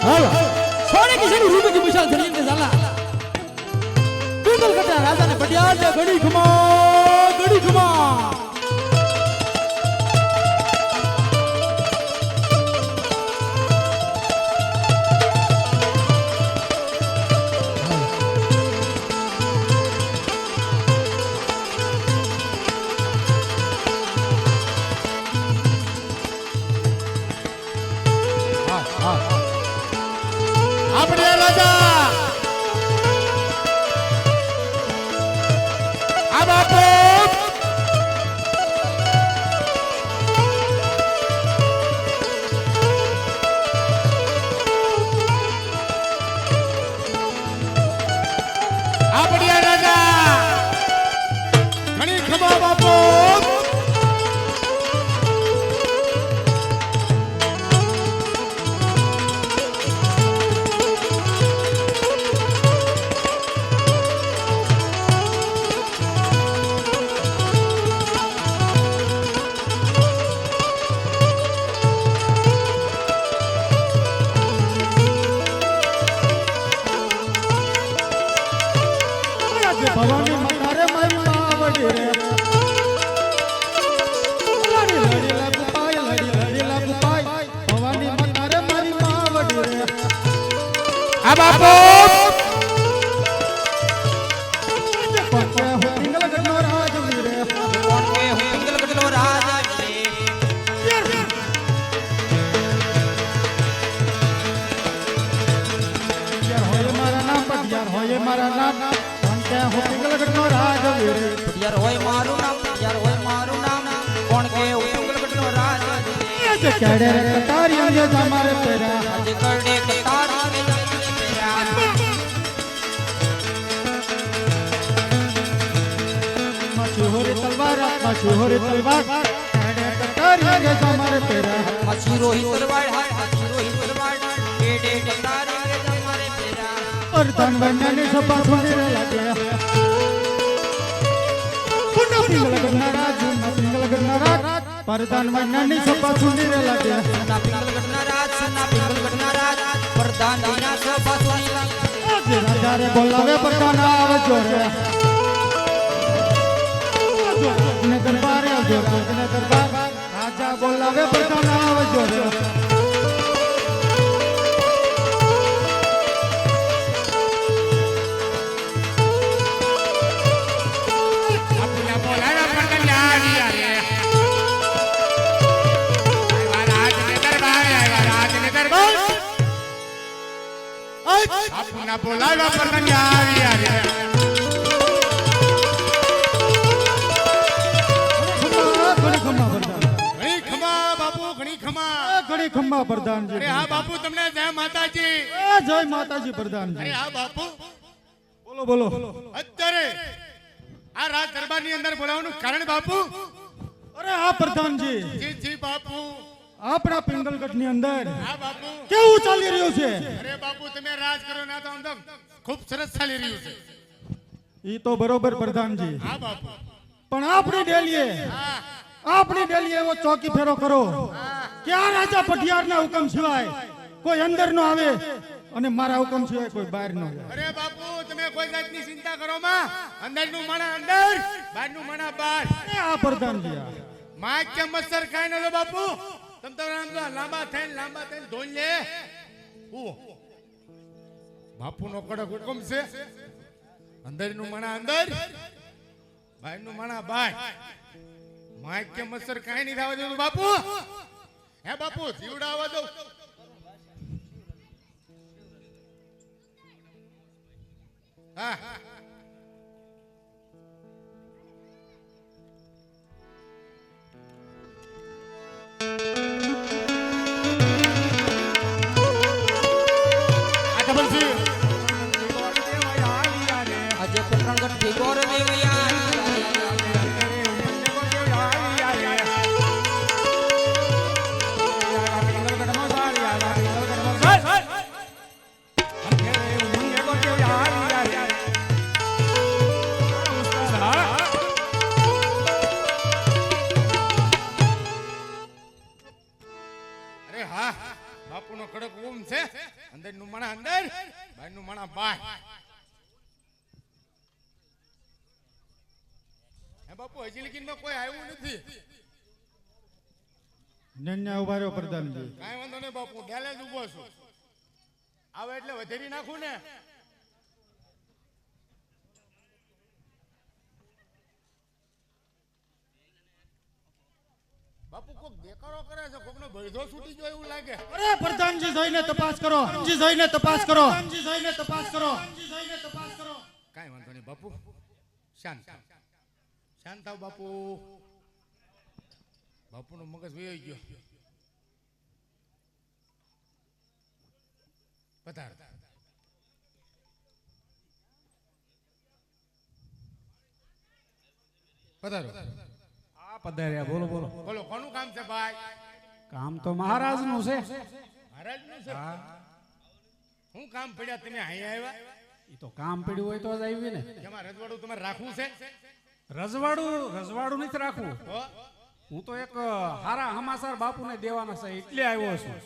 हाल सोने की शरीर रूप की विशाल शरीर में जाला बिल्कुल कटा राजा ने पटियाल जा गड़ी घुमा આપણે રાજા આ બાપુ આપણે રાજા ઘણી ખમા બાપુ ભવાની મતારે મારી માવડી રે લડી લડી લાગુ પાય ભવાની મતારે મારી માવડી રે આ બાપુ કોકે હું પિંગલગઢનો રાજવી રે કોકે હું પિંગલગઢનો રાજા રે યાર હોય મારા નામ પટિયાર હોય મારા નામ કે હું પિંગલગઢનો રાજવી રે યાર હોય મારું નામ કોણ કે હું પિંગલગઢનો રાજા રે જે કેડે રે કટારી અંગે તમારે પેરા આજે કરડે કતાર આવે મચુહોરી તલવાર કેડે કટારી અંગે તમારે પેરા મચી રોહિત તલવાર કેડે કતાર આવે તમારે પેરા પ્રધાન બન્યાની સભા સુની રે લાગે પુના પિંગલગઢના રાજ પ્રધાન બન્યાની સભા સુની રે લાગે ના પિંગલગઢના રાજ પ્રધાન દિના સભા સુની લાગે જે રાજા રે બોલાવે પ્રધાન આવજો રે ને દરબારે આવજો ને દરબાર રાજા બોલાવે પ્રધાન આવજો રે આપના બોલાવ્યા પર તને આવ્યા રે ઘણી ખમા બાપુ ઘણી ખમા પ્રધાનજી અરે હા બાપુ તમને જય માતાજી જય માતાજી પ્રધાનજી અરે હા બાપુ બોલો અત્યારે આ રાજ દરબારની અંદર બોલાવવાનું કારણ બાપુ અરે હા પ્રધાનજી જી બાપુ આપણા પિંગલગઢની અંદર હા બાપુ કેવું ચાલી રહ્યું છે અરે બાપુ તમે રાજ કરો ના તો આમ ખૂબ સરસ ચાલી રહ્યું છે ઈ તો બરોબર પ્રધાનજી હા બાપુ પણ આપણી ડેલીએ એવો ચોકી ફેરો કરો કે આ રાજા પટિયારના હુકમ સિવાય કોઈ અંદર ન આવે અને મારા હુકમ સિવાય કોઈ બહાર ન જાય અરે બાપુ તમે કોઈ જાતની ચિંતા કરો માં અંદરનું માણા અંદર બહારનું માણા બહાર એ આ પ્રધાનજી માં કે મસર કાઈ ન બાપુ તમ તો આમ તો લાંબા થઈને ધોઈ લે બાપુ નો કડક હુકમ છે અંદરનું માણા અંદર બહારનું માણા બહાર માં કે મસર કાઈ નહીં થવા દેવું બાપુ હે બાપુ જીવડાવા દો હા આજે પટણગઢ ભેગોર દેવયા અંદરનું માણા અંદર, બહારનું માણા બહાર. હે બાપુ, હજી લગીનમાં કોઈ આવ્યું નથી. ન્યા ઉભા રહ્યો પ્રધાનજી. કાંઈ વાંધો નહીં બાપુ, ડેલે જ ઊભો છું. આવે એટલે વધેરી નાખું ને. બાપુ કોક દેકારો કરે છે, કોકનો બળધો છૂટી ગયો એવું લાગે. અરે પ્રધાનજી જઈને તપાસ કરો. પ્રધાનજી જઈને તપાસ કરો. પ્રધાનજી જઈને તપાસ કરો. પ્રધાનજી જઈને તપાસ કરો. કાંઈ વાંધો નહીં બાપુ, શાંત થાવ. શાંત થાવ બાપુ. બાપુનો મગજ વયો ગયો. પધાર. પધારો. આ પધાર્યા. બોલો બોલો. બોલો, કોનું કામ છે ભાઈ? કામ તો મહારાજનું છે. મહારાજનું છે? શું કામ પડ્યા તમે અહીંયા આવ્યા? ઈ તો કામ પડ્યું હોય તો જ આવી ને. જેમાં રજવાડું તમારે રાખવું છે? રજવાડું નથી રાખવું. તો હું તો એક હારા સમાચાર બાપુને દેવાના છે એટલે આવ્યો છું.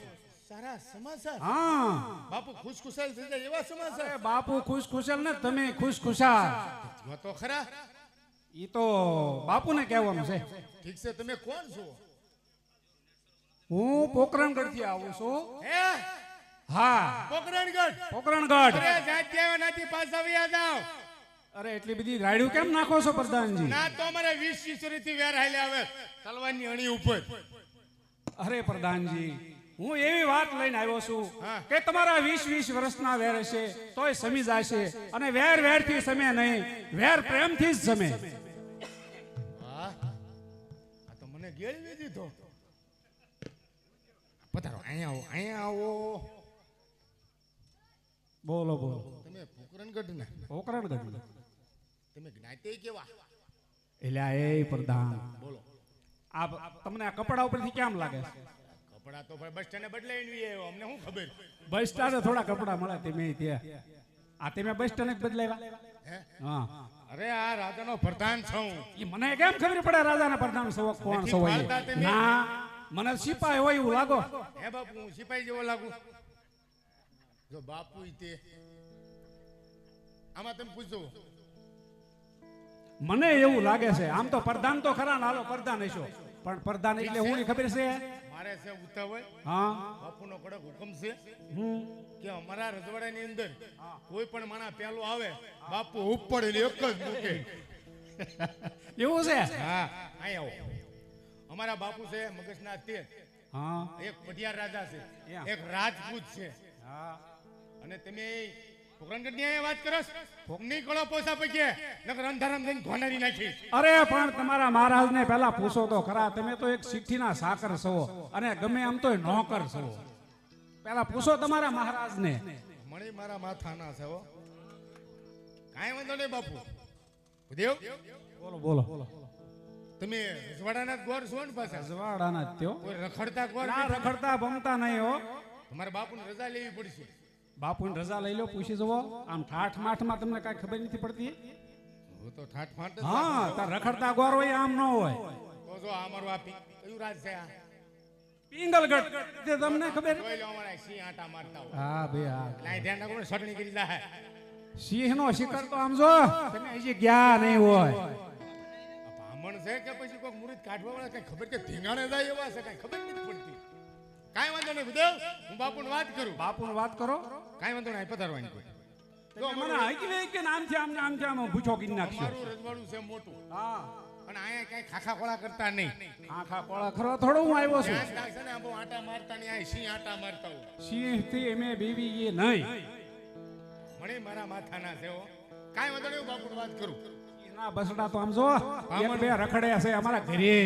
સારા સમાચાર? હા, બાપુ ખુશખુશાલ થઈ જાય એવા સમાચાર? અરે બાપુ ખુશખુશાલ ને તમે ખુશખુશાલ. જો તો ખરા. ઈ તો બાપુને કહેવાનું છે. ઠીક છે, તમે કોણ છો? હું પોકરણગઢ થી આવું છું. હે? હા, પોકરણગઢ. પોકરણગઢ. અરે જાતિ આવ્યા નાથી પાછા વયા જાવ. અરે એટલી બધી રાડ્યું કેમ નાખો છો પ્રધાનજી? ના તો અમારે 20 વર્ષથી વેર હાલે આવે તલવારની અણી ઉપર. અરે પ્રધાનજી, હું એવી વાત લઈને આવ્યો છું હા. કે તમારા 20 વર્ષના વેર હશે તોય સમી જશે, અને વેર થી સમે નહીં, વેર પ્રેમથી જ સમે. વાહ, આ તો મને ગેળવી દીધો. પધારો, અહીંયા આવો, અહીંયા આવો. બોલો બોલો. તમે પોકરણગઢ ને? પોકરણગઢ. તમે જ્ઞાતિ કેવા? એટલે આ એ પ્રધાન, બોલો. આ તમને આ કપડા ઉપરથી કેમ લાગે છે? કપડા તો બસ સ્ટેન્ડે બદલાઈ આવ્યો, અમને શું ખબર? બસ સ્ટાન્ડે થોડા કપડા મળે તમે ત્યાં. આ તમે બસ સ્ટેન્ડ જ બદલાવ્યા? હે? હા. અરે આ રાજાનો પ્રધાન છું. ઈ મને કેમ ખબર પડે રાજાના પ્રધાન સવક કોણ નથી સવાય? પાડતા તમે? ના, મને સિપાઈ હોય એવું લાગો. હે બાપુ, હું સિપાહી જેવો લાગુ? જો બાપુ તે આમાં તમે પૂછો. મને એવું લાગે છે. આમ તો પ્રધાન તો ખરા ને, હાલો પ્રધાન હશો, પણ પ્રધાન એટલે હું ની ખબર છે? મારે છે ઉતાવળ. હા. બાપુનો કડક હુકમ છે હું કે અમારા રજવાડાની અંદર કોઈ પણ માણા પેલો આવે, બાપુ ઉપર એટલે એક જ મૂકે. એવું છે? હા, અહીં આવો. અમારા બાપુ છે મગજના તેજ. હા. એક પઢિયાર રાજા છે, એમ. એક રાજપૂત છે. હા. અને તમે પોકરણગઢની અહીંયા વાત કરો છો? નીકળો પોસા પૈકી, નકર અંધારામ થઈને ઘોનારી નાખી. અરે પણ તમારા મહારાજને પહેલા પૂછો તો ખરા. તમે તો એક શીઠીના સાકર છો અને ગમે આમ તો નોકર છો. પહેલા પૂછો તમારા મહારાજને. મણી મારા માથાના છે હો. કાંઈ વાંધો નહીં બાપુ. દેવ, બોલો બોલો બોલો. તમે રજવાડાના જ ગોર છો ને પાછા? રજવાડાના જ ત્યો. કોઈ રખડતા ગોર ના, નથી? રખડતા ભમતા નહીં હો. તમારા બાપુને રજા લેવી પડશે. બાપુની રજા લઈ લો, પૂછી જવો. આમ ઠાઠ માઠમાં તમને કાંઈ ખબર નથી પડતી? હું તો ઠાઠ ફાટ જ હા, લાગુ. તાર રખડતા ગોર હોય આમ ન હોય. તો જો આ મારું આ કયું રાજ છે આ? પિંગલગઢ તે તમને ખબર? જોઈ લો, અમારા સિંહ આટા મારતા હોય. હા બે હા. એટલે અહીં ધ્યાન રાખો ને, સટણી કરી જાય. સિંહ નો શિકાર તો આમ જો તમે હજી ગયા નહીં હોય. આ બ્રાહ્મણ છે કે પછી કોઈક મુરત કાઢવા વાળા કઈ ખબર કે ધીંગાણે જાય એવા છે, કઈ ખબર નથી પડતી. કાંઈ વાંધો નહીં ભૂદેવ, હું બાપુને વાત કરું. બાપુને વાત કરો. કાંઈ વાંધો નહીં, પધારવાની કોઈ. તમે મને હાકી કે આમથી આમ ભૂછો કરી નાખશો. અમારું રજવાડું છે મોટું, હા. અને અહીંયા કઈ ખાખા ખોળા કરતા નહીં. આખા કોળા ખરો થોડો હું આવ્યો છું. ધ્યાન રાખશે ને, આમ બહુ આટા મારતા નહીં, અહીં સિંહ આટા મારતા હોય. સિંહ થી એમે બેવી એ નહીં. મણી મારા માથાના છે હો. કાંઈ વાંધો નહીં, હું બાપુને વાત કરું. એના બસડા તો આમ જો એક બે રખડ્યા છે અમારા ઘરે.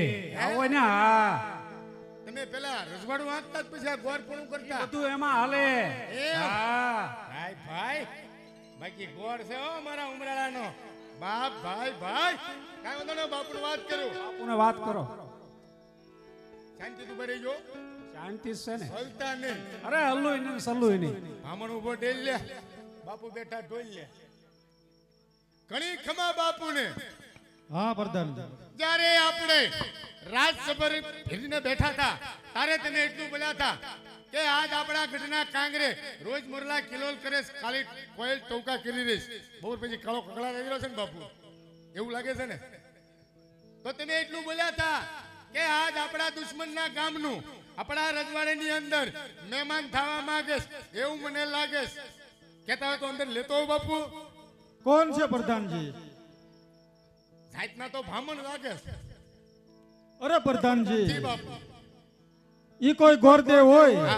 આવો ને. હા, તમે પેલા રજવાડું વાંચતા જ પછી આ ગોર પણ કરતા. બધું એમાં હાલે. એમ? હા. ભાઈ ભાઈ, બાકી ગોળ છે હો મારા ઉમરાળાનો. બાપ ભાઈ ભાઈ, કાંઈ વાંધો નહીં, બાપુને વાત કરું. બાપુને વાત કરો. શાંતિથી ઉભા રહીજો, શાંતિ છે ને? હલતા નહીં. અરે હલ્લુય નહીં સલ્લુય નહીં. બ્રાહ્મણ ઉભો ડેલ લે, બાપુ બેઠા ઢોલ લે. ઘણી ખમા બાપુને. હા પ્રધાનજી. જ્યારે આપણે રાજસભર ફેરીને બેઠા હતા, તારે તને એટલું બોલ્યા હતા કે આજ આપણા ગઢના કાંગરે રોજ મોરલા કિલોલ કરે છે, ખાલી કોયલ ટોકા કરી રહી છે. બહુ પછી કાળો કકડા થઈ રહ્યો છે ને બાપુ, એવું લાગે છે ને? તો તમે એટલું બોલ્યા હતા કે આજ આપણા દુશ્મનના ગામનું આપણા રજવાડાની અંદર મહેમાન થવા માંગે છે, એવું મને લાગે છે. કહેતા હોય તો અંદર લેતો હોઉં બાપુ. કોણ છે પ્રધાનજી? જાતના તો બ્રાહ્મણ લાગે છે. અરે પ્રધાનજી, જી બાપુ. ઈ કોઈ ગોરદેવ હોય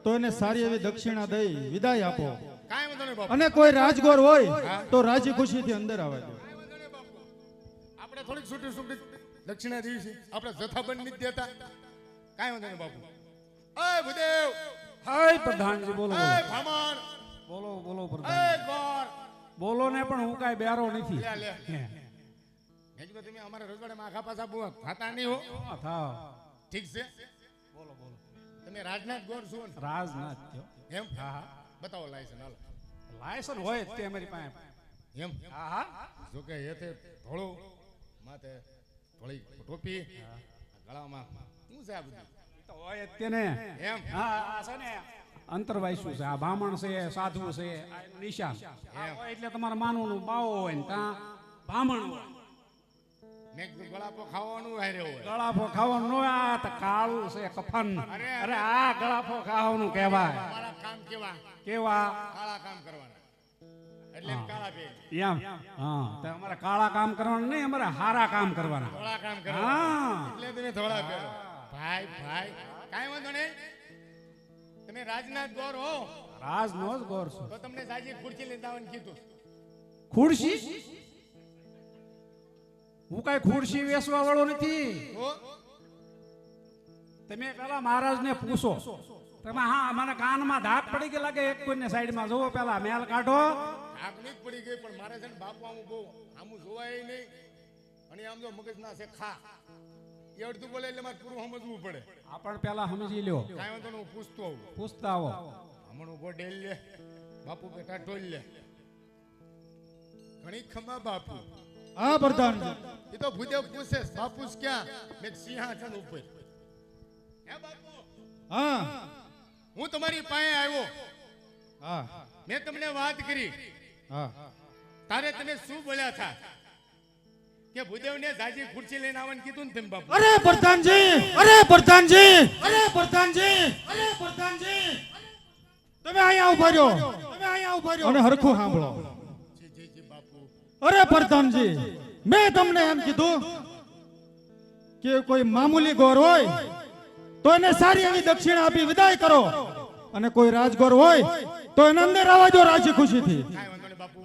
તો એને સારી એવી દક્ષિણા દઈ વિદાય આપો, કાંઈ વાંધો નહીં બાપુ. અને કોઈ રાજગોર હોય તો રાજી ખુશીથી અંદર આવે દો. આપણે થોડીક છૂટી છૂટી દક્ષિણા દેવી છે, આપણે જથ્થાબંધ નથી દેતા. કાંઈ વાંધો નહીં બાપુ. ઓય ભૂદેવ, હાય પ્રધાનજી, બોલો ઓય બ્રાહ્મણ, બોલો બોલો ઓય પ્રધાન, ગોર. બોલો ને પણ હું કાંઈ બેરો નથી. લે લે. હે. મેં કીધું તમે અમારા રજવાડામાં આખા પાછા બહુ ખાતા નહીં હો. હા, થાવ. ઠીક છે. તમે રાજનાથ ગોર છો ને? રાજનાથ થયો. એમ? હા હા, બતાવો લાયસન્સ હાલો. લાયસન્સ હોય જ તે અમારી પાસે. એમ? હા હા, જો કે હેતે ધોળું માથે થોડી ટોપી ગળામાં શું છે આ બધું? તો હોય જ તે ને. એમ? હા, આ છે ને અંતરવાયસુ છે, આ બ્રાહ્મણ છે, સાધુ છે, આ એનું નિશાન. આ હોય એટલે તમારે માનવાનું બાવો હોય ને ત્યાં બ્રાહ્મણ હોય. મેં કીધું ગળાપો ખાવાનું હારે હોય. ગળાફો ખાવાનું ન હોય, આ તો કાળું છે કફન. અરે આ ગળાફો ખાવાનું કહેવાય. મારા કામ કેવા? કેવા? કાળા કામ કરવાના. એટલે એમ કાળા પે. એમ? હા, તો અમારે કાળા કામ કરવાનું નહીં, અમારે હારા કામ કરવાના. ધોળા કામ કરવાના. હા, એટલે તમે ધોળા પહેરો. ભાઈ ભાઈ કાંઈ વાંધો નહીં. તમે રાજનાથ ગોર હો રાજનો જ ગોર છું. તો તમને સાજી ખુરશી લઈને આવવાનું કીધું. ખુરશી? હું કઈ ખુરશી વેચવા વાળો નથી. હો? તમે પેલા મહારાજને પૂછો. તમે હા, મને કાનમાં ધાક પડી ગઈ લાગે. એક કોઈને સાઈડમાં જોવો, પેલા મેલ કાઢો. આગની જ પડી ગઈ પણ મારે છે ને બાપુ આમ બહુ આમું જોવાય નહીં. અને આમ જો મગજના છે ખા એ અડધું બોલે એટલે મારે પૂરું સમજવું પડે. આપણ પેલા સમજી લ્યો. કાંઈ વાંધો નહીં, હું પૂછતો આવું. પૂછતા આવો. હમણાં ઉભો ડેલ લે બાપુ બેટા ટોલ લે. ઘણી ખમા બાપુ. હા પ્રધાનજી, એ તો ભૂદેવ પૂછે બાપુ ક્યાં? મેં સિંહાસન ઉપર. હે બાપુ, હા હું તમારી પાસે આવ્યો. હા મેં તમને વાત કરી. હા, તારે તમે શું બોલ્યા હતા કે ભૂદેવને જાજી ખુરશી લઈને આવવાનું કીધું ને તમે બાપુ? અરે પ્રધાનજી, અરે પ્રધાનજી, અરે પ્રધાનજી, અરે પ્રધાનજી, તમે અહીંયા ઉભા રહ્યો, તમે અહીંયા ઉભા રહ્યો અને હરખું સાંભળો. જી જી જી બાપુ. અરે પ્રધાનજી, મેં તમને એમ કીધું કે કોઈ મામૂલી ગોર હોય તો એને સારી એવી દક્ષિણા આપી વિદાય કરો, અને કોઈ રાજગોર હોય તો એને અંદર આવવા દો રાજી ખુશીથી. કાંઈ વાંધો નહીં બાપુ.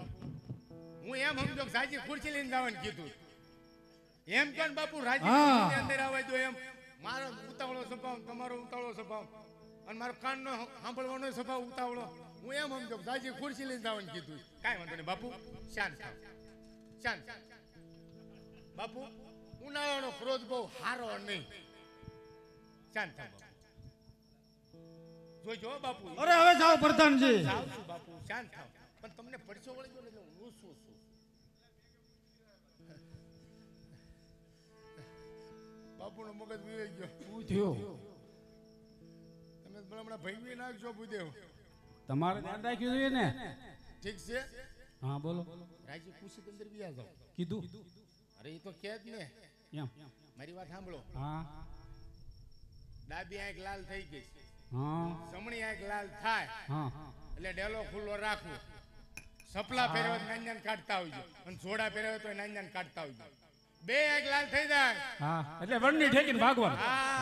હું એમ સમજો કે જાજી ખુરશી લઈને આવવાનું કીધું. એમ કેમ બાપુ રાજી ખુરશીની અંદર આવવા દો એમ? મારો ઉતાવળો સ્વભાવ, તમારો ઉતાવળો સ્વભાવ, અને મારો કાનનો સાંભળવાનો સ્વભાવ ઉતાવળો. હું એમ સમજો કે જાજી ખુરશી લઈને આવવાનું કીધું. કાંઈ વાંધો નહીં બાપુ, શાંત થાવ, શાંત. બાપુ ઉનાળાનો ક્રોધ બહુ હારો નહીં. શાંત થાવ બાપુ. જોઈજો બાપુ. અરે હવે જાઓ પ્રધાનજી. જાઉં છું બાપુ, શાંત થાવ. પણ તમને પડછો વળી ગયો ને એટલે હું શું છું? બાપુનો મગજ વિવાઈ ગયો. શું થયું? તમે હમણાં ભંગવી નાખજો ભૂદેવ. તમારે ધ્યાન રાખ્યું જોઈએ ને. ઠીક છે? હા બોલો. રાજી ખુશી અંદર વ્યા જાઓ. કીધું અરે એ તો કે જ ને. એમ? મારી વાત સાંભળો. હા ડાબી આંખ લાલ થઈ ગઈ, હા જમણી આંખ લાલ થાય હા. એટલે ડેલો ખુલ્લો રાખવો. સપલા પહેરવા તો નાન્યાને કાઢતા આવજો, અને જોડા પહેરવા તો નાન્યાને કાઢતા આવજો. બે આંખ લાલ થઈ જાય. હા, એટલે વણની ઠેકીને ભાગવાનું.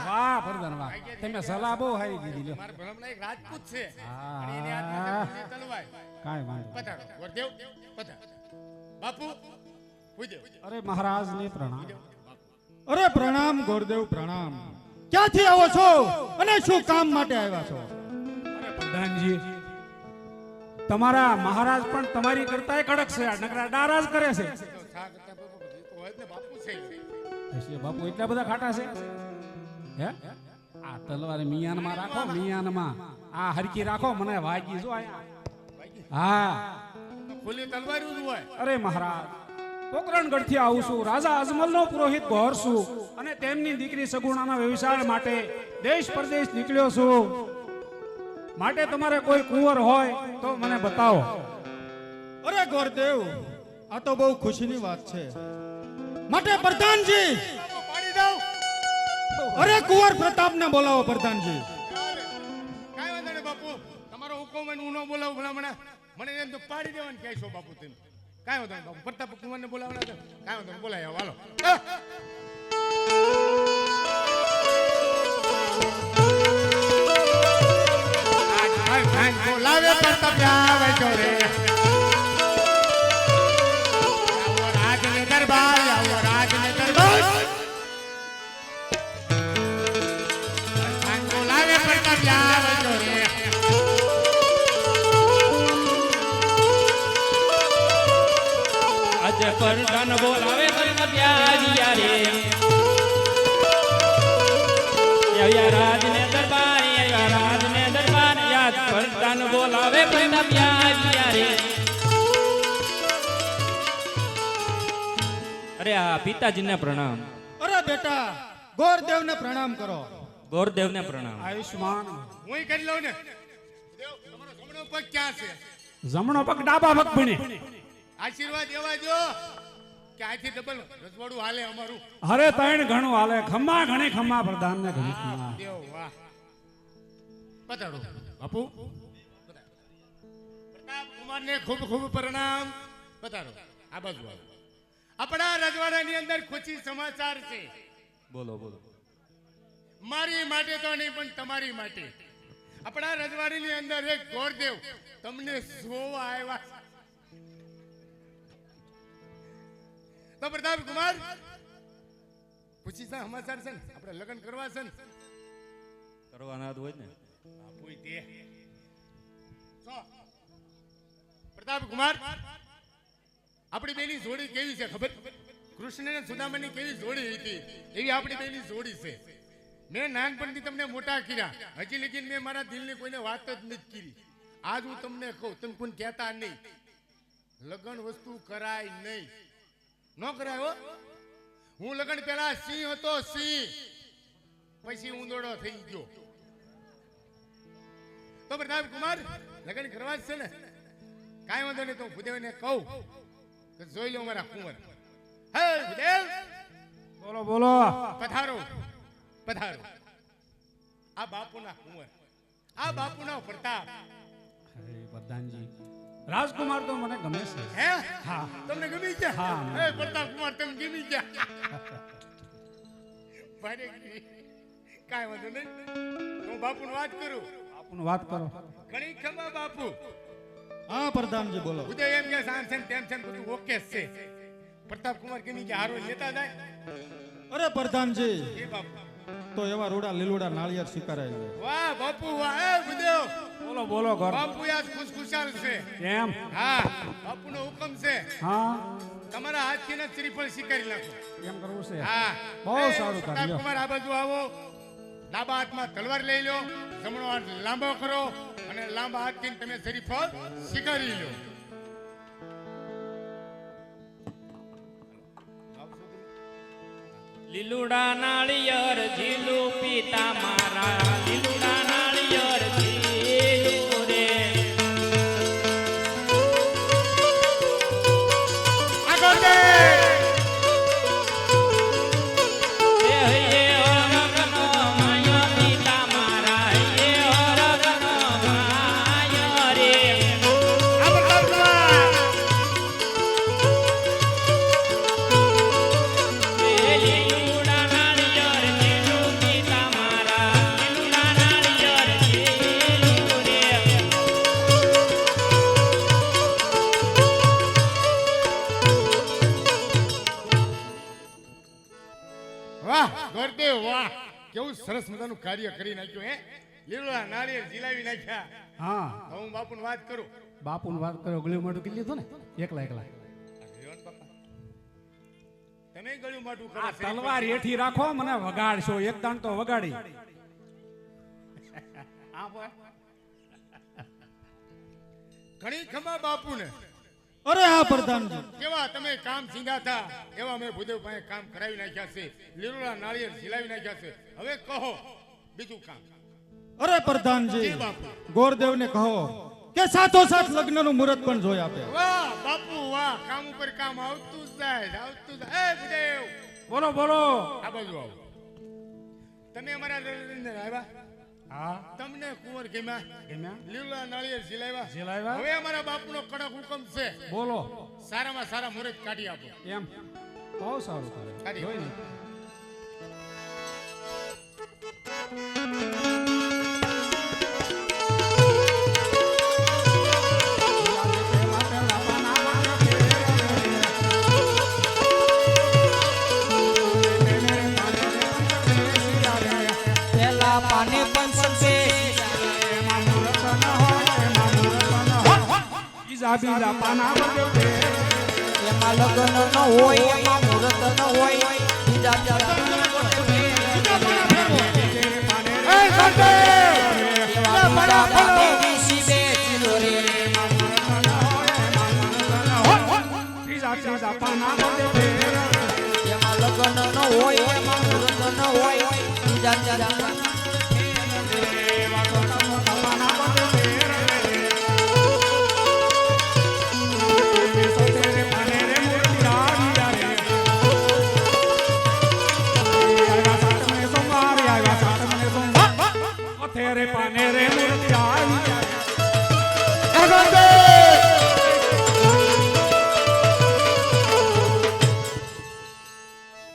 વાહ પ્રધાન વાહ, તમે સલાહ બહુ સારી દીધી લ્યો. મારા ભરમલા એક રાજપૂત છે. હા. અને એની હાથમાં છે તલવાર. કાંઈ વાંધો નહીં. પધારો વરદેવ, પધાર. બાપુ ભૂદેવ. અરે મહારાજ ને પ્રણામ. અરે પ્રણામ ગોરદેવ, પ્રણામ. ક્યાંથી આવો છો અને શું કામ માટે આવ્યા છો? અરે પ્રધાનજી, તમારા મહારાજ પણ તમારી કરતા કડક છે. આ નકરા ડારાજ કરે છે. તો સા કરતા બાપુ એ તો હોય જ ને, બાપુ છે. હશે બાપુ, એટલા બધા ખાટા છે? હે? આ તલવાર મિયાનમાં રાખો, મિયાનમાં. આ હરકી રાખો, મને વાગી જો આયા. હા. તો ખુલ્લી તલવાર જ હોય. અરે મહારાજ, પોકરણગઢ થી આવું છું. રાજા અજમલનો પુરોહિત ગોર છું, અને તેમની દીકરી સગુણાના વ્યવસાય માટે દેશ પરદેશ નીકળ્યો છું. માટે તમારે કોઈ કુંવર હોય તો મને બતાવો. અરે ગોરદેવ, આ તો બહુ ખુશીની વાત છે. માટે પ્રધાનજી, પાડી દઉં. અરે કુંવર પ્રતાપને બોલાવો પ્રધાનજી. કાંઈ વાંધો નહીં બાપુ, તમારો હુકમ હોય ને હું ન બોલાવું ભલામણા. મને એમ તો પાડી દેવાનું કહેશો બાપુ તમે. કાંઈ વાંધો નહીં બાપુ, પ્રતાપ કુંવરને બોલાવવાના હતા. કાંઈ વાંધો નહીં, બોલાવી આવો હાલો. બોલાવે પ્રતાપ આવે જોડે. આવો રાજને દરબાર, આવો રાજને દરબાર. બોલાવે પ્રતાપ આવે જોડે. અજ પરદાન બોલાવે પરમત્યારિયા રે આવ્યા રાજને દરબાર આવ્યા રાજને દરબાર યાદ પરદાન બોલાવે પરમત્યારિયા રે. અરે આ પિતાજીને પ્રણામ. અરે બેટા, ગોરદેવને પ્રણામ કરો. ગોરદેવને પ્રણામ. આયુષ્માન. હું કરી લઉં ને. દેવ, તમારો જમણો પગ ક્યાં છે? જમણો પગ ડાબા પગ ભણે. આશીર્વાદ એવા જો કે આથી ડબલ રજવાડું હાલે અમારું. અરે તૈણ ઘણું હાલે. ખમ્મા ઘણી ખમ્મા પ્રધાન ને ઘણી ખમ્મા. દેવ વાહ. બતાડો બાપુ. પ્રતાપ કુમાર ને ખૂબ ખૂબ પ્રણામ. બતાડો આ બાજુ આવો. આપણા રજવાડાની અંદર ખુશી સમાચાર છે. બોલો બોલો. મારી માટે તો નહીં પણ તમારી માટે. આપણા રજવાડીની અંદર એક ગોરદેવ તમને જોવા આવ્યા. તો પ્રતાપ કુમાર, ખુશી સમાચાર છે ને, આપણે લગ્ન કરવા છે ને. કરવાના જ હોય ને. બાપુ તે પ્રતાપ કુમાર, આપણી બેની જોડી કેવી છે ખબર? કૃષ્ણ અને સુદામાની કેવી જોડી હતી એવી આપણી બેની જોડી છે. મેં નાનપણથી તમને મોટા કર્યા, હજી લગીન મેં મારા દિલની કોઈને વાત જ નથી કરી. આજ હું તમને કહું, તમે કોઈ કહેતા નહીં. લગ્ન વસ્તુ કરાય નહીં, ન કરાય હો. હું લગ્ન પહેલા સિંહ હતો, સિંહ, પછી ઉંદરડો થઈ ગયો. તો પ્રતાપ કુમાર, લગ્ન કરવા જ છે ને? કાંઈ વાંધો નહીં, તો હું ભૂદેવને કહું કે જોઈ લો મારા કુંવર. હે ભૂદેવ, બોલો બોલો. પધારો પધારો. આ બાપુના કુંવર, આ બાપુના પ્રતાપ. અરે પ્રધાનજી, રાજકુમાર તો મને ગમે છે. હે? હા. તમને ગમી ગયા? હા. હે પ્રતાપ કુમાર, તમે ગમી ગયા? ભારે કાંઈ વાંધો નહીં, હું બાપુની વાત કરું. બાપુની વાત કરો. ઘણી ખમા બાપુ. હા પ્રધાનજી બોલો. ઉદય એમ કે સામ છે તેમ છે બધું ઓકે છે. પ્રતાપ કુમાર ગમી ગયા, હારો લેતા જાય. અરે પ્રધાનજી, એ બાપુ, તો એવા રૂડા લીલુડા નાળિયેર સ્વીકારાય. વાહ બાપુ વાહ. એ ઉદય, બોલો બોલો ઘર. બાપુ આજ ખુશખુશાલ છે. એમ? હા, બાપુનો હુકમ છે, હા. તમારા હાથથી ને શ્રીફળ સ્વીકારી નાખો. એમ કરવું છે. હા, બહુ સારું પ્રતાપ કાર્ય. કુમાર આ બાજુ આવો. ડાબા હાથમાં તલવાર લઈ લો, જમણો હાથ લાંબો કરો અને લાંબા હાથથી તમે શ્રીફળ સ્વીકારી લો. લીલુડા નાળિયેર ઝીલું પિતા મારા, લીલુડા નાળિયેર ઝીલું રે. આગળ દે. એ હે ઓરગનો માયો પિતા મારા, એ ઓરગનો માયો રે. આ પ્રતાપ કુમાર. એ લીલુડા નાળિયેર ઝીલું પિતા મારા, લીલુડા નાળિયેર ઝીલું રે. વાહ ગોરદેવ વાહ, કેવું સરસ મજાનું કાર્ય કરી નાખ્યું. હે લીલુડા નાળિયેર જીલાવી નાખ્યા. હા. હવે હું બાપુની વાત કરું. બાપુની વાત કરો. ગળ્યું મોઢું કરી લીધું ને એકલા એકલા. તમે ગળ્યું માટું કરો. આ તલવાર હેઠી રાખો, મને વગાડશો. એક દાણ તો વગાડી. હા બોય. ઘણી ખમા બાપુને. અરે હા પ્રધાનજી, કેવા તમે કામ સીધા થા એવા મેં ભૂદેવ પાસે કામ કરાવી નાખ્યા છે. લીલુડા નાળિયેર ઝીલાવી નાખ્યા છે. હવે કહો બીજું કામ. અરે પ્રધાનજી જી બાપુ. ગોરદેવને કહો કે સાથોસાથ લગ્નનું મુહૂર્ત પણ જોઈ આપે. વાહ બાપુ વાહ, કામ ઉપર કામ આવતું જ જાય, આવતું જ જાય. એ ભૂદેવ, બોલો બોલો. આ બાજુ આવો. તમે અમારા દરબારને આવ્યા, હા તમને કુંવર ગમ્યા, ગમ્યા? લીલા નાળિયેર ઝીલાવ્યા. ઝીલાવ્યા? હવે અમારા બાપુનો કડક હુકમ છે, બોલો. સારામાં સારા મુહૂર્ત કાઢી આપો. એમ બહુ સારું કરે. કાઢી જોઈ ને. પેલા પાને પંચે બીજા પાના બગડે. એમાં લગ્ન ન હોય એમાં મુહૂર્ત ન હોય બીજા બીજા પાના બગડે. એમાં લગ્ન ન હોય એમાં મુહૂર્ત ન હોય બીજા तेरे पाने रे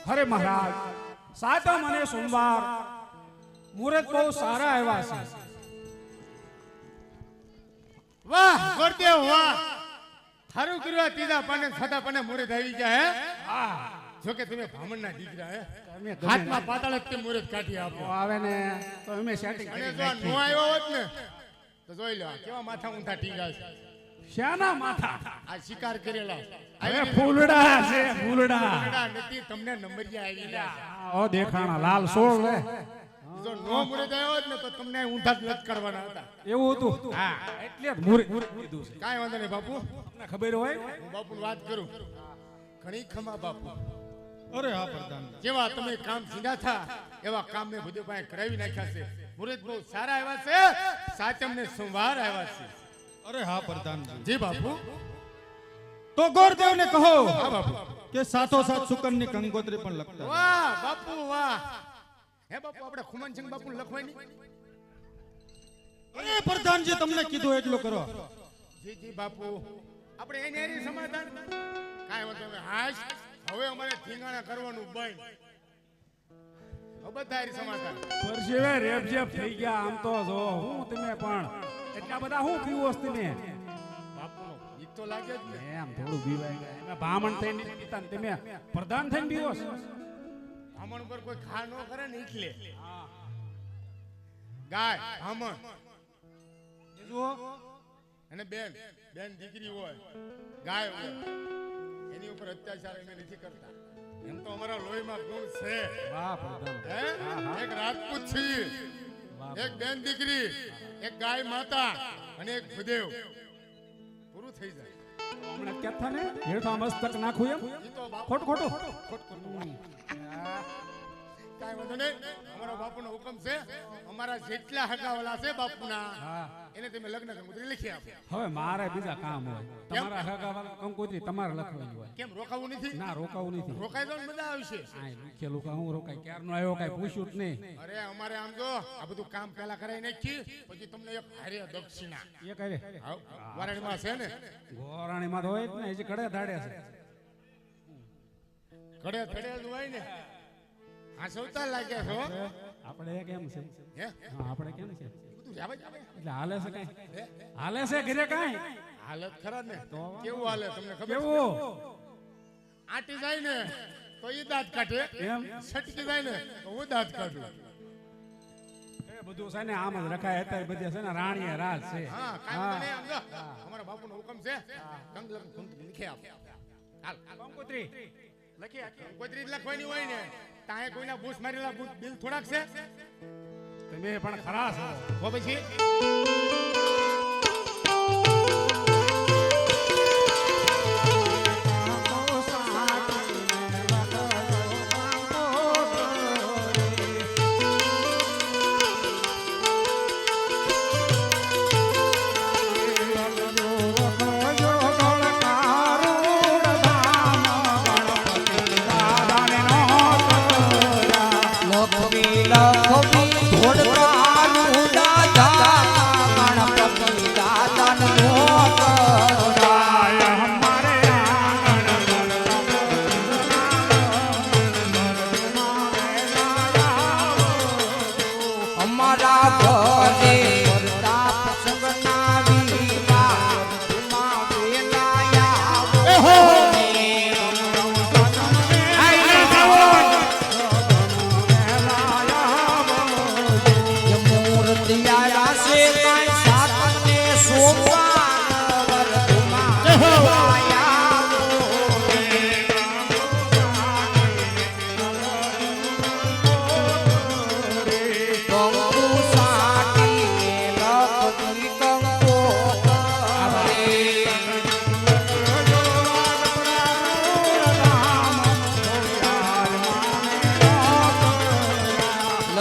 હરે મહારાજ, સાતમ અને સોમવાર મુહૂર્ત બહુ સારા આવ્યા છે. વાહ ગોરદેવ વાહ, સારું કર્યું. આ ત્રીજા પાને છઠ્ઠા પાને મુહૂર્ત આવી ગયા હે. જો કે તમે બ્રાહ્મણના દીકરા હે, તમે ગમે હાથમાં પાતાળ જ તે મુહૂર્ત કાઢી આપો. આવે ને તો અમે સેટિંગ અને કરી જો આ નાખીએ. નો આવ્યો હોત ને તો જોઈ લો આ કેવા માથા ઊંધા ટીંગા છે. શાના માથા? આ શિકાર કરેલા હવે ફૂલડા છે, ફૂલડા. ફૂલડા નથી, તમને નંબરિયા આવી ગયા ઓ દેખાણા લાલ સોળ લે. છે. જો નો મુહૂર્ત આવ્યો હોત ને તો તમને ઊંધા જ લટકાડવાના હતા. એવું હતું. હા એટલે જ મુહૂર્ત કીધું છે. કાંઈ વાંધો નહીં બાપુ, તમને ખબર હોય હું બાપુની વાત કરું. ઘણી ખમા બાપુ, અરે હા પ્રધાનજી. જેવા તમે કામ સીધા થા એવા કામ મેં બધે પાસે કરાવી નાખ્યા છે. મુહૂર્ત બહુ સારા આવ્યા છે, સાતમ ને સોમવાર આવ્યા છે. અરે હા પ્રધાનજી. જી બાપુ. તો ગોરદેવને કહો હા બાપુ. કે સાથોસાથ શુકનની કંકોત્રી પણ લખતા. વાહ બાપુ વાહ. હે બાપુ, આપણે ખુમાનસિંહ બાપુ લખવાની. અરે પ્રધાનજી તમને કીધું એટલું કરો. જી જી બાપુ, આપણે એની હારી સમાધાન. કાંઈ વાંધો નહીં. હાશ, હવે અમારે ધીંગાણા કરવાનું બંધ. હવે બધા હારી સમાધાન. પરસેવે રેપઝેપ થઈ ગયા. આમ તો જો હું તમે પણ એટલા બધા હું પીવો છો તમે? બાપુનો બીક તો લાગે જ ને. એમ થોડું બીવાય ગયા. એમાં બ્રાહ્મણ થઈને પીતા ને તમે પ્રધાન થઈને પીવો છો? બ્રાહ્મણ પર કોઈ ખા ન કરે ને એટલે. ગાય બ્રાહ્મણ જુઓ અને બેન દીકરી હોય, ગાય હોય, એની ઉપર અત્યાચાર અમે નથી કરતા. એમ તો અમારા લોહીમાં ગુણ છે. વાહ પ્રધાન. હે? એક રાજપૂત છીએ, એક બેન દીકરી, એક ગાય માતા અને એક ભૂદેવ. પૂરું થઈ જાય. હમણાં ક્યાં થા ને હેઠા મસ્તક નાખું એમ ઈ તો બાપુ ખોટું ખોટું. કાંઈ વાંધો નહીં. અમારો બાપુનો હુકમ છે. અમારા જેટલા હગાવાલા છે બાપુના, હા એને તમે લગ્ન કંકોત્રી લખી આપો. હવે મારે બીજા કામ હોય. તમારા હગાવાલા કંકોત્રી તમારે લખવાની હોય. કેમ રોકાવું નથી? ના રોકાવું નથી. રોકાઈ દો ને મજા આવશે. આ લખેલું કા હું રોકાય ક્યારનો આવ્યો કાંઈ પૂછ્યું જ નહીં. અરે અમારે આમ જો આ બધું કામ પહેલા કરાવી નાખી, પછી તમને એક હારે દક્ષિણા. એ કરે હાવ, વારાણીમાં છે ને, ગોરાણીમાં તો હોય જ ને, હજી કડે દાડે છે. ઘડે થડે જ હોય ને. આ સૌતા લાગ્યા છો. આપણે કેમ છે? હે? હા આપણે કેમ છે? બધું જાવે જાવે. એટલે હાલે છે કઈ? હાલે છે ઘરે કાંઈ? હાલત ખરા ને. કેવું હાલે તમને ખબર છે? કેવું? આટી જાય ને તો ઈ દાંત કાઢે, એમ છટકી જાય ને તો હું દાંત કાઢું. એ બધું છે ને આમ જ રખાય. અત્યારે બધે છે ને રાણીએ રાજ છે. હા, કાંઈ વાંધો નહીં. આમ જો, અમારા બાપુનો હુકમ છે. કંગલક કંકોત્રી લખી આપો. હાલ, કંકોત્રી લખી આપી. કંકોત્રી જ લખવાની હોય ને. તાએ કોઈના બૂસ મારેલા બિલ થોડાક છે. તમે પણ ખરા છો. તો પછી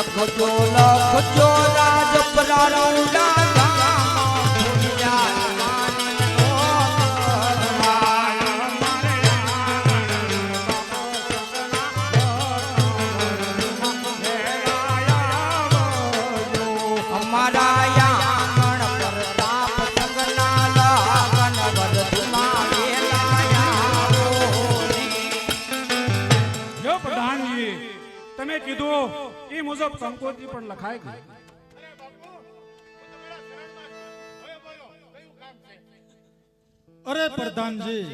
લખજો રાજ પ્રારૂડા ગામ ભૂલ્યા માનનો અમારા યામણ પ્રતાપ સંગના લગન વરદમાં જો પ્રધાનજી તમે કીધું એ મુજબ કંકોત્રી પણ લખાઈ ગઈ. અરે પ્રધાનજી,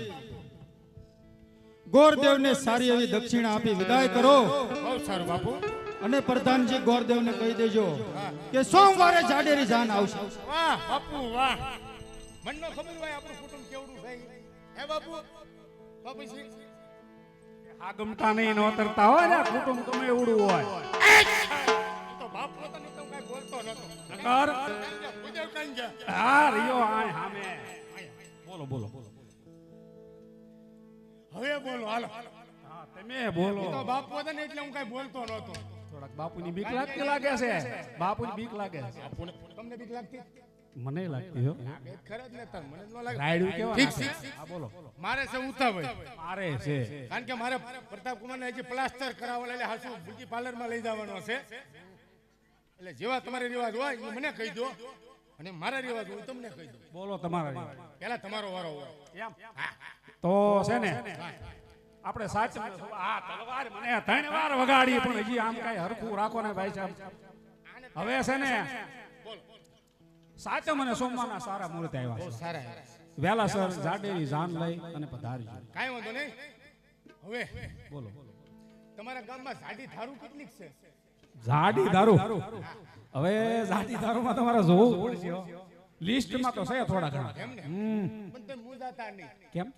ગોરદેવને સારી એવી દક્ષિણા આપી વિદાય કરો. બહુ સારું બાપુ. અને પ્રધાનજી ગોરદેવને કહી દેજો કે સોમવારે જાડેરી જાન આવશે. વાહ બાપુ વાહ. મનનો ખબર હોય આપણું કુટુંબ કેવડું છે હે બાપુ. બાપુજી આ ગમતા નહીં નોતરતા હોય ને કુટુંબ તમે એવડું હોય. તો બાપ પોતા નહીં તો કઈ બોલતો નતો. નકર પૂજ્ય કાંઈ ગયા. હા રિયો આય હામે બોલો બોલો હવે બોલો હાલો. હા તમે બોલો. તો બાપ પોતા ને એટલે હું કઈ બોલતો નતો. થોડાક બાપુની બીક લાગે છે. બાપુની બીક લાગે છે. બાપુને તમને બીક લાગતી? મને લાગતી હો. બીક ખરા જ ને તાર મને ન લાગે. રાયડું કેવા ઠીક છે. હા બોલો. મારે છે ઉતાવળ. મારે છે કારણ કે મારે પ્રતાપ કુમારને હજી પ્લાસ્ટર કરાવવા એટલે હાસુ બ્યુટી પાર્લરમાં લઈ જવાનો છે. એટલે જેવા તમારે રિવાજ હોય એ મને કહી દો અને મારા રિવાજ હોય તમને કહી દો. બોલો તમારા પહેલા તમારો વારો હોય. એમ તો છે ને આપણે સાચ આ તલવાર મને 3 વાર વગાડી પણ હજી આમ કઈ હરખું રાખો ને ભાઈ સાહેબ. હવે છે ને સાચો મને સોમવારના સારા મુહૂર્ત આવ્યા છે. સારા વેલાસર જાડેરી જાન લઈ અને પધારજો. કાંઈ વાંધો નહીં. હવે બોલો. તમારા ગામમાં સાડી થારું કેટલીક છે? જાડી દારૂ હવે જાડી દારૂમાં તમારે જોવું પડશે હો. લિસ્ટમાં તો છે થોડા ઘણા. એમ ને પણ તે મુજાતા નહીં. કેમ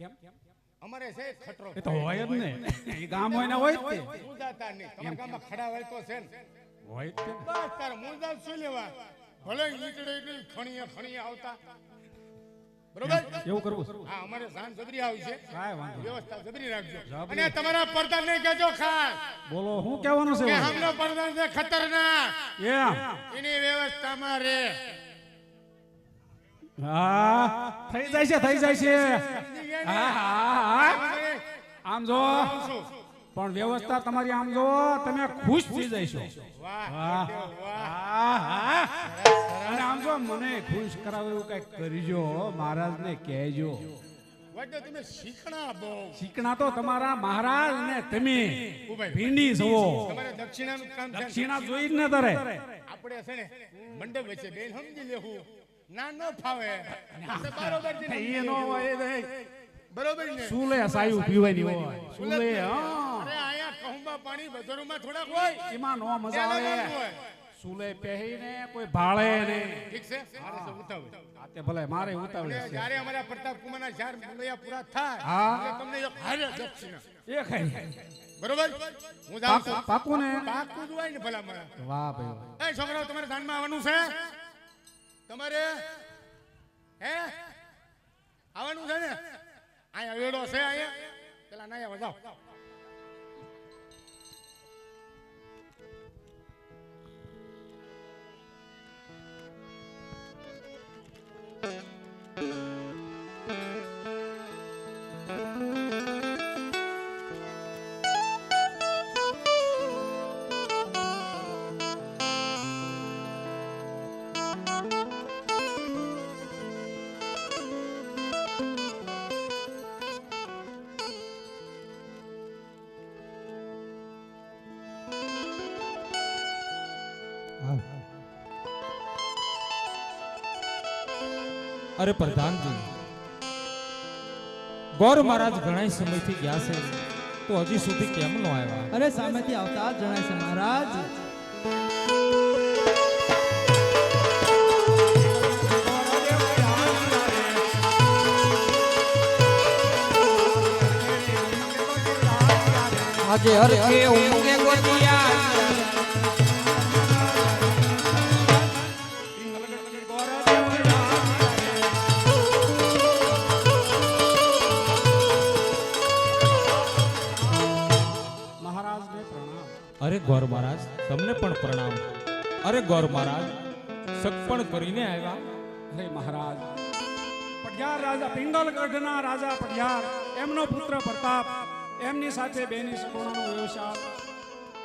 અમારે છે ખટરો. એ તો હોય જ ને એ ગામ હોય ને હોય જ તે મુજાતા નહીં. તમારા ગામમાં ખડા હોય તો છે ને હોય જ તે. બસ તાર મુજાત શું લેવા? ભલે ઈકડે ઈકડે ખણીએ આવતા. બરોબર? એવું કરવું હા અમારે સાંજ જબરી આવી છે. કાંઈ વાંધો નહીં. વ્યવસ્થા જબરી રાખજો. જબરી. અને તમારા પ્રધાનને કહેજો ખાસ બોલો શું કહેવાનું છે કે વળી? હમનો પ્રધાન છે ખતરનાક. એમ એની વ્યવસ્થામાં રે. હા થઈ જાય છે હા હા આમ જો પણ વ્યવસ્થા તમારી આમ જો તમે ખુશ થઈ જઈશો. વાહ વાહ વાહ. અને આમ જો મને ખુશ કરાવે એવું કઈક કરજો. મહારાજને કહેજો. વડે તમે શીખણા બહુ. શીખણા તો તમારા મહારાજ ને તમે ઉભાઈ. ભીંડી છો. તમારે દક્ષિણાનું કામ છે. દક્ષિણા જોઈ જ ન તરે. આપણે છે ને મંડપ વચ્ચે બેન સમજી લેવું. ના ન ફાવે. આપણે બરોબર છે ને સમજી એ નો લેવું. હોય બરોબર ને? સુલે સાયું પીવાની હોય. સુલે હા અરે આયા કહુંબા પાણી બજારોમાં થોડાક હોય. એમાં નો મજા ત્યાં આવે. લગાડવું હોય. સુલે પહેરીને કોઈ ભાળે ને ઠીક છે? મારે છે ઉતાવળ. આતે ભલે મારે ઉતાવળ અને છે. જ્યારે અમારા પ્રતાપ કુમારના 4 મુંડયા પૂરા થાય હા. એટલે તમને એક હારે દક્ષિણા. એ ખાઈ બરોબર? હું જાઉં છું. પાકું ને પાકું જ હોય ને ભલા મને. વાહ ભાઈ વાહ. એ છોકરાઓ તમારે દાનમાં આવવાનું છે? તમારે હે આવવાનું છે ને? અહીંયા વેડો છે અહીંયા પેલા નાયા જાઓ. અરે પ્રધાનજી, ગૌર મહારાજ ઘણા સમયથી ગયા છે તો હજી સુધી કેમ ન આવ્યા? અરે સામેથી આવતા જ જણાય છે મહારાજ. આજે હરખે ઊંઘે ગોતિયા મહારાજને પ્રણામ. અરે ગોર મહારાજ તમને પણ પ્રણામ. અરે ગોર મહારાજ સગપણ કરીને આવ્યા. અરે મહારાજ, પઢિયાર રાજા પિંગલગઢના રાજા પઢિયાર, એમનો પુત્ર પ્રતાપ, એમની સાથે બેની સગુણાનો વ્યવસાય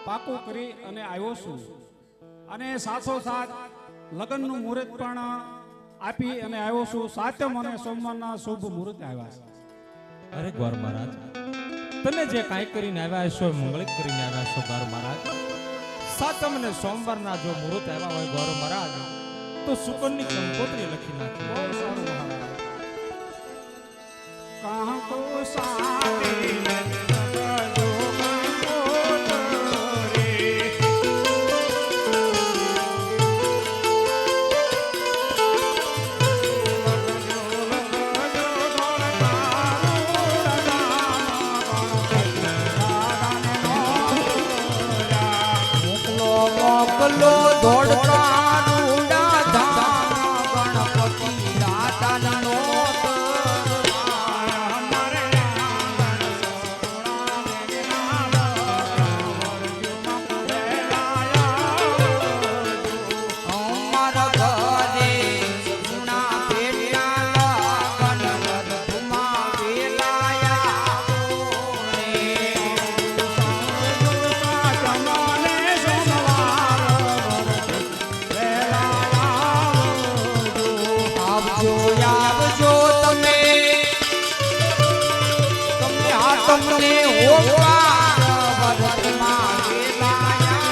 પાકું કરી અને આવ્યો છું. અને સાથોસાથ લગ્નનું મુહૂર્ત પણ આપી અને આવ્યો છું. સાતમ અને સોમવારના શુભ મુહૂર્ત આવ્યા છે. અરે ગોર મહારાજ તમે જે કાંઈ કરીને આવ્યા છો મંગળિત કરીને આવ્યા છો ગોર મહારાજ. સાતમ અને સોમવારના જો મુહૂર્ત આવ્યા હોય ગોર મહારાજ તો શુકનની કંકોત્રી લખી નાખી. બહુ સારું મહારાજ. કહા કો સારી મોકલો દોડતા રૂડા ધામ ગણપતિ દાતાનો અમારા ઘરે સુના પેટ્યા લગન તુમા વેલાયા આવજો તમે તમને હોવા વરતમાં વેલાયા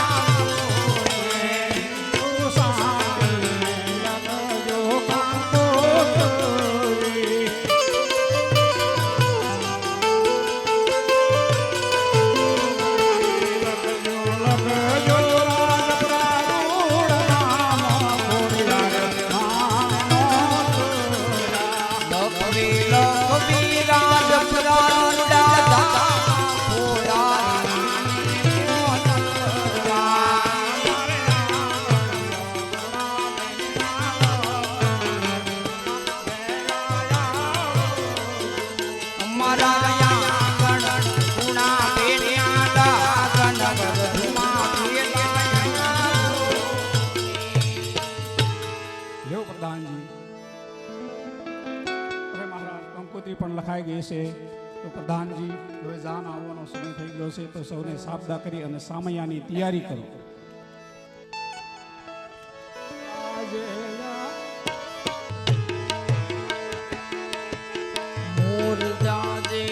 લ્યો પ્રધાનજી. હવે મહારાજ કંકોત્રી પણ લખાઈ ગઈ છે. તો પ્રધાનજી હવે જાન આવવાનો સમય થઈ ગયો છે, તો સૌને સાબદા કરી અને સામૈયાની તૈયારી કરો. મોર જાજે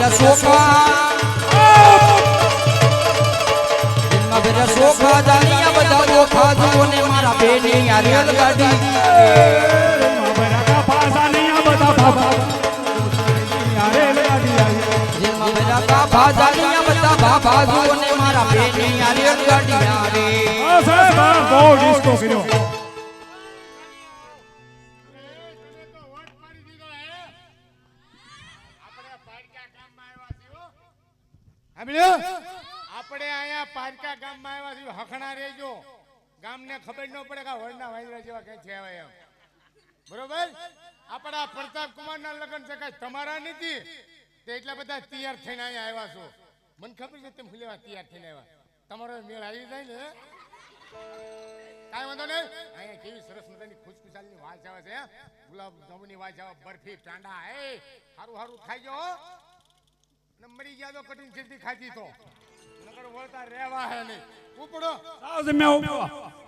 ભર્યા સોખા જન્મ ભર્યા સોખા જાણ્યા બધા ઓખા જુઓ ને મારા બેની આ રેલગાડી જન્મ ભર્યા કાફા જાણ્યા બધા બાબા જુઓ ને મારા બેની આ રેલગાડી આવે આપણે અહીંયા પારકા ગામમાં આવ્યા છીએ હખણા રહેજો ગામને ખબર ન પડે કે વડના વાંદરા જેવા ક્યાંથી આવ્યા એમ બરોબર આપણા પ્રતાપ કુમારના લગ્ન છે કાંઈ તમારા નથી તે એટલા બધા તૈયાર થઈને અહીંયા આવ્યા છો મને ખબર છે તેમ ફૂલેવા તૈયાર થઈને આવ્યા તમારો મેળ આવી જાય ને કાંઈ વાંધો નહીં અહીંયા કેવી સરસ મજાની ખુશખુશાલની વાસ આવે છે ગુલાબ જાંબુની વાસ આવે બરફી ટાંડા એ સારું સારું ખાઈ જો મરી ગયા તો કઠિન સિદ્ધિ ખાધી તો નકર વળતા રહેવા હે નહીં ઉપડો સાવ જમ્યા